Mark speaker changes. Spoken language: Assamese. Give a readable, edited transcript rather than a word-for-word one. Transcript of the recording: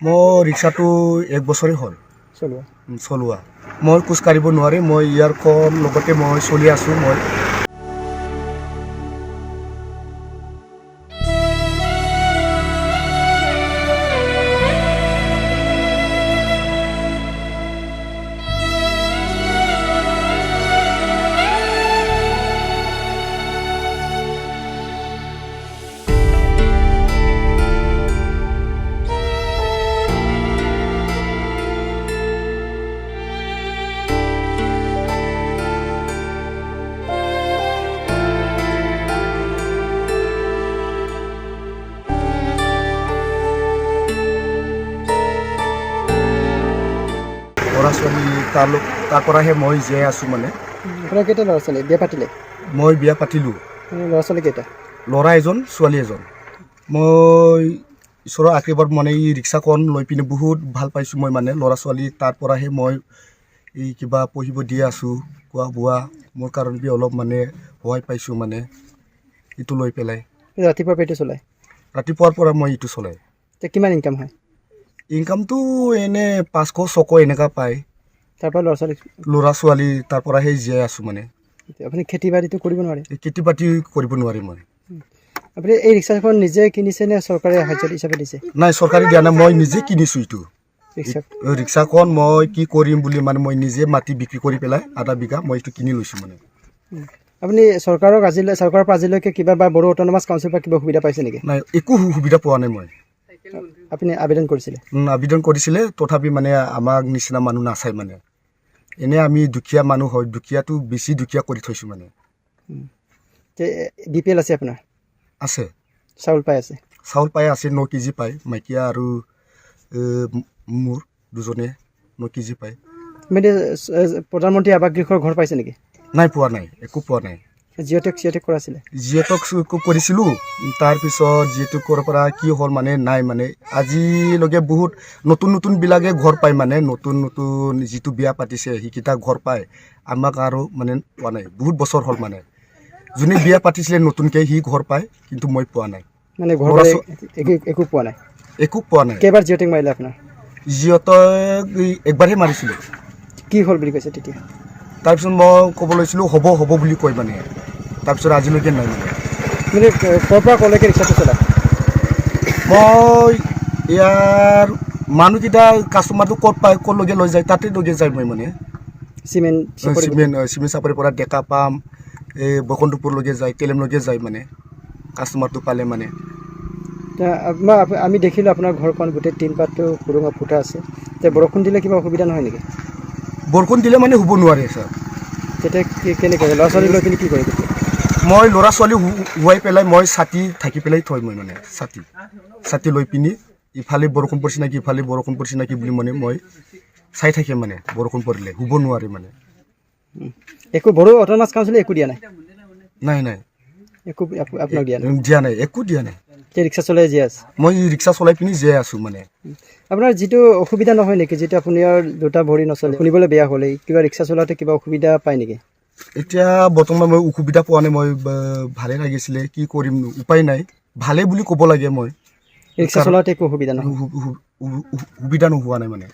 Speaker 1: মোৰ ৰিক্সাটো 1 বছৰে হ'ল চলোৱা। মই খোজ কাঢ়িব নোৱাৰি, মই ইয়াৰখন লগতে মই চলি আছোঁ। মই ল'ৰা ছোৱালী তাৰ পৰাহে মই জীয়াই আছোঁ। মানে
Speaker 2: আপোনাৰ কেইটা ল'ৰা ছোৱালী? বিয়া পাতিলে?
Speaker 1: মই বিয়া পাতিলোঁ।
Speaker 2: ল'ৰা ছোৱালী কেইটা?
Speaker 1: ল'ৰা এজন, ছোৱালী এজন। মই ঈশ্বৰৰ আশীৰ্বাদ মানে এই ৰিক্সাখন লৈ পিনে বহুত ভাল পাইছোঁ। মই মানে ল'ৰা ছোৱালী তাৰ পৰাহে মই এই কিবা পঢ়িব দি আছোঁ, খোৱা বোৱা মোৰ কাৰণে অলপ মানে সহায় পাইছোঁ। মানে এইটো লৈ পেলাই
Speaker 2: ৰাতিপুৱাৰ পৰা এইটো চলায়?
Speaker 1: ৰাতিপুৱাৰ পৰা মই এইটো চলাই।
Speaker 2: কিমান ইনকাম হয়?
Speaker 1: ইনকামটো এনে 500-600 এনেকুৱা পায়।
Speaker 2: তাৰপৰা
Speaker 1: ল'ৰা ছোৱালী তাৰ পৰাহে জীয়াই আছোঁ। মানে
Speaker 2: আপুনি খেতি বাতিটো কৰিব নোৱাৰে?
Speaker 1: খেতি বাতি কৰিব নোৱাৰি মই।
Speaker 2: আপুনি এই ৰিক্সাখন নিজে কিনিছে নে চৰকাৰে সাহায্য হিচাপে দিছে?
Speaker 1: নাই, চৰকাৰে দিয়া নাই, মই নিজে কিনিছোঁ। এইটো ৰিক্সাখন মই কি কৰিম বুলি মানে মই নিজে মাটি বিক্ৰী কৰি পেলাই আধা বিঘা মই এইটো কিনি লৈছোঁ। মানে
Speaker 2: আপুনি চৰকাৰৰ পৰা আজিলৈকে কিবা বা বড়ো অট'নমাছ কাউন্সিলৰ পৰা কিবা সুবিধা পাইছে নেকি?
Speaker 1: নাই, একো সুবিধা পোৱা নাই। মই
Speaker 2: আপুনি আবেদন কৰিছিলে?
Speaker 1: আবেদন কৰিছিলে, তথাপি মানে আমাক নিচিনা মানুহ নাচায়। মানে এনে আমি দুখীয়া মানুহ হয়, দুখীয়াটো বেছি দুখীয়া কৰি থৈছোঁ। মানে
Speaker 2: BPL আছে আপোনাৰ?
Speaker 1: আছে।
Speaker 2: চাউল পাই আছে?
Speaker 1: চাউল পাই আছে, 9 কেজি পায়। মাইকীয়া আৰু মোৰ দুজনে 9 কেজি পায়।
Speaker 2: প্ৰধানমন্ত্ৰী আৱাস গৃহৰ ঘৰ পাইছে নেকি?
Speaker 1: নাই, পোৱা নাই, একো পোৱা নাই।
Speaker 2: জিঅ'টেক কৰাছিলে?
Speaker 1: জিঅ'টেক কৰিছিলোঁ, তাৰপিছত জিঅ'টেকৰ পৰা কি হ'ল মানে নাই। মানে আজিলৈকে বহুত নতুন বিলাকে ঘৰ পায়। মানে নতুন যিটো বিয়া পাতিছে সেইকেইটা ঘৰ পায়, আমাক আৰু মানে পোৱা নাই। বহুত বছৰ হ'ল। মানে যোনে বিয়া পাতিছিলে নতুনকৈ সি ঘৰ পায়, কিন্তু মই পোৱা নাই।
Speaker 2: মানে ঘৰ একো পোৱা নাই? একো পোৱা নাই। কেইবাৰ জিঅ'টেক মাৰিলে আপোনাৰ?
Speaker 1: জিঅ'টেক একবাৰহে মাৰিছিলোঁ।
Speaker 2: কি হ'ল বুলি কৈছে তেতিয়া?
Speaker 1: তাৰপিছত মই ক'ব লৈছিলোঁ হ'ব বুলি কয়। মানে তাৰপিছত আজিলৈকে নাই।
Speaker 2: মানে ক'ৰ পৰা ক'লৈকে ৰিক্সাটো চলায়?
Speaker 1: মই ইয়াৰ মানুহকেইটা কাষ্টমাৰটো ক'ত পায়, ক'লৈকে লৈ যায়, তাতে লৈকে যায়। মই মানে চিমেণ্ট চাপৰিৰ পৰা ডেকা পাম, এই বসন্তপুৰলৈকে যায়, কেলেমলৈকে যায়। মানে কাষ্টমাৰটো পালে মানে
Speaker 2: আমি দেখিলোঁ আপোনাৰ ঘৰখন গোটেই টিনপাতটো সুৰুঙা ফুটা আছে। এতিয়া বৰষুণ দিলে কিবা অসুবিধা নহয় নেকি?
Speaker 1: বৰষুণ দিলে মানে হ'ব নোৱাৰে ছাৰ।
Speaker 2: তেতিয়া কেনেকৈ ল'ৰা ছোৱালী লৈ পিনি কি কৰে?
Speaker 1: মই ল'ৰা ছোৱালী শুৱাই পেলাই মই ছাতি থাকি পেলাই থয়। মই মানে ছাতি লৈ পিনি ইফালে বৰষুণ পৰিছে নেকি, ইফালে বৰষুণ পৰিছে নেকি বুলি মানে মই চাই থাকে। মানে বৰষুণ পৰিলে শুব নোৱাৰে। মানে
Speaker 2: একো বড়ো অট'নমাছ কাউন্সিলে একো দিয়া নাই?
Speaker 1: নাই,
Speaker 2: একো আপোনাক দিয়া
Speaker 1: নাই, একো দিয়া নাই।
Speaker 2: ৰিক্সা চলাই জীয়াই আছে? মই
Speaker 1: ৰিক্সা চলাই পিনি জীয়াই আছোঁ। মানে
Speaker 2: আপোনাৰ যিটো অসুবিধা নহয় নেকি, যিটো আপোনাৰ দুটা ভৰি নচলে, শুনিবলৈ বেয়া হ'লে কিবা ৰিক্সা চলাওঁতে কিবা অসুবিধা পায় নেকি?
Speaker 1: এতিয়া বৰ্তমান মই অসুবিধা পোৱা নাই। মই ভালে লাগিছিলে, কি কৰিম, উপায় নাই। ভালে বুলি ক'ব লাগে। মই
Speaker 2: ৰিক্সা চলাওঁতে একো সুবিধা নহয়?
Speaker 1: সুবিধা নোহোৱা নাই। মানে